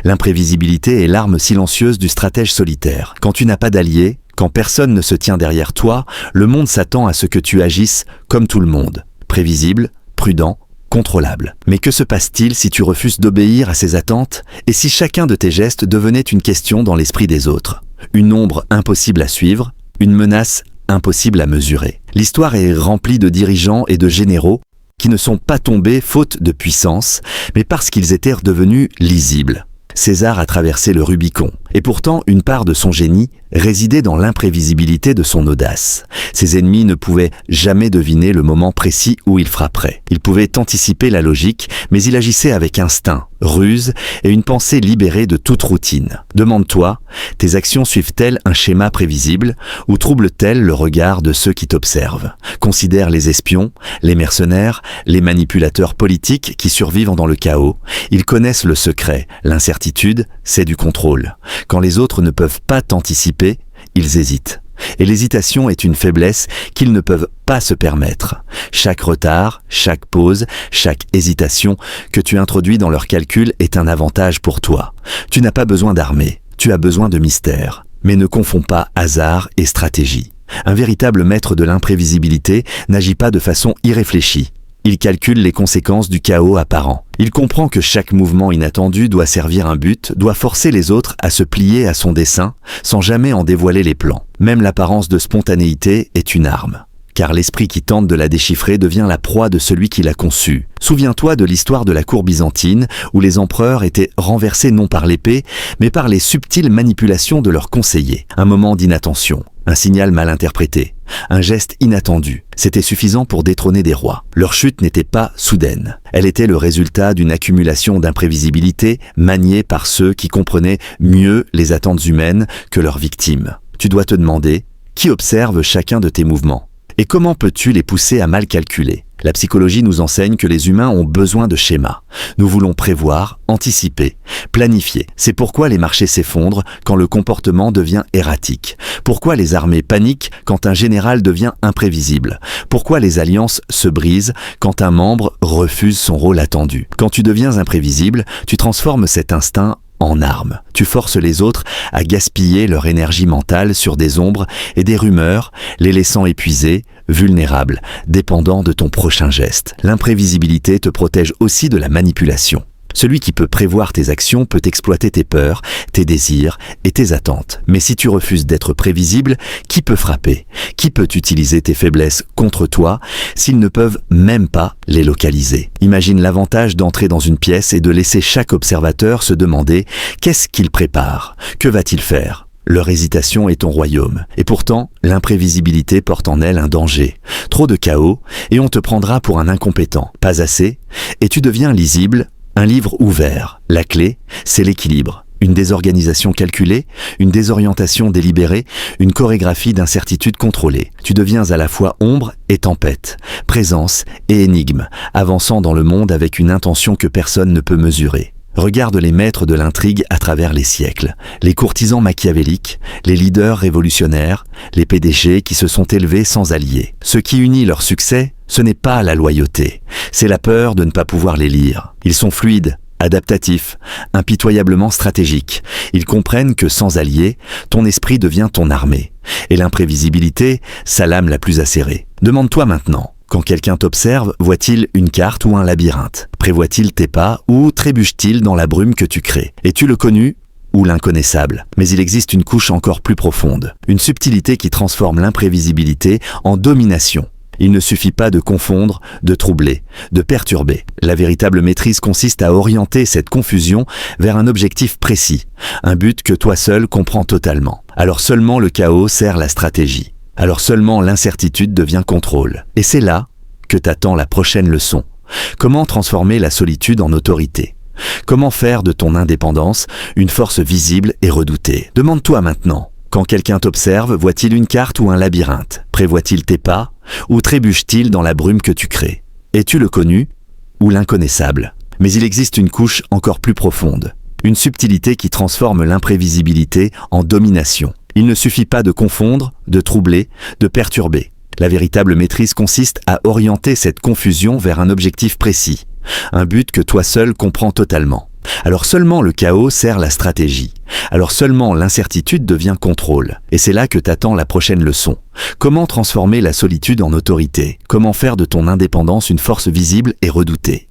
L'imprévisibilité est l'arme silencieuse du stratège solitaire. Quand tu n'as pas d'alliés, quand personne ne se tient derrière toi, le monde s'attend à ce que tu agisses comme tout le monde. Prévisible, prudent, contrôlable. Mais que se passe-t-il si tu refuses d'obéir à ces attentes et si chacun de tes gestes devenait une question dans l'esprit des autres? Une ombre impossible à suivre, une menace impossible à mesurer. L'histoire est remplie de dirigeants et de généraux qui ne sont pas tombés faute de puissance, mais parce qu'ils étaient devenus lisibles. César a traversé le Rubicon, et pourtant une part de son génie résidait dans l'imprévisibilité de son audace. Ses ennemis ne pouvaient jamais deviner le moment précis où il frapperait. Il pouvait anticiper la logique, mais il agissait avec instinct, ruse et une pensée libérée de toute routine. Demande-toi, tes actions suivent-elles un schéma prévisible ou troublent-elles le regard de ceux qui t'observent? Considère les espions, les mercenaires, les manipulateurs politiques qui survivent dans le chaos. Ils connaissent le secret, l'incertitude, c'est du contrôle. Quand les autres ne peuvent pas t'anticiper, ils hésitent. Et l'hésitation est une faiblesse qu'ils ne peuvent pas se permettre. Chaque retard, chaque pause, chaque hésitation que tu introduis dans leur calcul est un avantage pour toi. Tu n'as pas besoin d'armée, tu as besoin de mystère. Mais ne confonds pas hasard et stratégie. Un véritable maître de l'imprévisibilité n'agit pas de façon irréfléchie. Il calcule les conséquences du chaos apparent. Il comprend que chaque mouvement inattendu doit servir un but, doit forcer les autres à se plier à son dessein, sans jamais en dévoiler les plans. Même l'apparence de spontanéité est une arme. Car l'esprit qui tente de la déchiffrer devient la proie de celui qui l'a conçue. Souviens-toi de l'histoire de la cour byzantine, où les empereurs étaient renversés non par l'épée, mais par les subtiles manipulations de leurs conseillers. Un moment d'inattention, un signal mal interprété, un geste inattendu. C'était suffisant pour détrôner des rois. Leur chute n'était pas soudaine. Elle était le résultat d'une accumulation d'imprévisibilité maniée par ceux qui comprenaient mieux les attentes humaines que leurs victimes. Tu dois te demander, qui observe chacun de tes mouvements? Et comment peux-tu les pousser à mal calculer? La psychologie nous enseigne que les humains ont besoin de schémas. Nous voulons prévoir, anticiper, planifier. C'est pourquoi les marchés s'effondrent quand le comportement devient erratique. Pourquoi les armées paniquent quand un général devient imprévisible. Pourquoi les alliances se brisent quand un membre refuse son rôle attendu. Quand tu deviens imprévisible, tu transformes cet instinct en arme. Tu forces les autres à gaspiller leur énergie mentale sur des ombres et des rumeurs, les laissant épuisés, vulnérables, dépendants de ton prochain geste. L'imprévisibilité te protège aussi de la manipulation. Celui qui peut prévoir tes actions peut exploiter tes peurs, tes désirs et tes attentes. Mais si tu refuses d'être prévisible, qui peut frapper? Qui peut utiliser tes faiblesses contre toi s'ils ne peuvent même pas les localiser? Imagine l'avantage d'entrer dans une pièce et de laisser chaque observateur se demander qu'est-ce qu'il prépare? Que va-t-il faire? Leur hésitation est ton royaume. Et pourtant, l'imprévisibilité porte en elle un danger. Trop de chaos et on te prendra pour un incompétent. Pas assez et tu deviens lisible. Un livre ouvert. La clé, c'est l'équilibre. Une désorganisation calculée, une désorientation délibérée, une chorégraphie d'incertitude contrôlée. Tu deviens à la fois ombre et tempête, présence et énigme, avançant dans le monde avec une intention que personne ne peut mesurer. Regarde les maîtres de l'intrigue à travers les siècles, les courtisans machiavéliques, les leaders révolutionnaires, les PDG qui se sont élevés sans alliés. Ce qui unit leur succès, ce n'est pas la loyauté, c'est la peur de ne pas pouvoir les lire. Ils sont fluides, adaptatifs, impitoyablement stratégiques. Ils comprennent que sans alliés, ton esprit devient ton armée. Et l'imprévisibilité, sa lame la plus acérée. Demande-toi maintenant. Quand quelqu'un t'observe, voit-il une carte ou un labyrinthe? Prévoit-il tes pas ou trébuche-t-il dans la brume que tu crées? Es-tu le connu ou l'inconnaissable? Mais il existe une couche encore plus profonde, une subtilité qui transforme l'imprévisibilité en domination. Il ne suffit pas de confondre, de troubler, de perturber. La véritable maîtrise consiste à orienter cette confusion vers un objectif précis, un but que toi seul comprends totalement. Alors seulement le chaos sert la stratégie. Alors seulement l'incertitude devient contrôle. Et c'est là que t'attend la prochaine leçon. Comment transformer la solitude en autorité? Comment faire de ton indépendance une force visible et redoutée? Demande-toi maintenant. Quand quelqu'un t'observe, voit-il une carte ou un labyrinthe? Prévoit-il tes pas? Ou trébuche-t-il dans la brume que tu crées? Es-tu le connu ou l'inconnaissable? Mais il existe une couche encore plus profonde. Une subtilité qui transforme l'imprévisibilité en domination. Il ne suffit pas de confondre, de troubler, de perturber. La véritable maîtrise consiste à orienter cette confusion vers un objectif précis, un but que toi seul comprends totalement. Alors seulement le chaos sert la stratégie. Alors seulement l'incertitude devient contrôle. Et c'est là que t'attend la prochaine leçon. Comment transformer la solitude en autorité? Comment faire de ton indépendance une force visible et redoutée?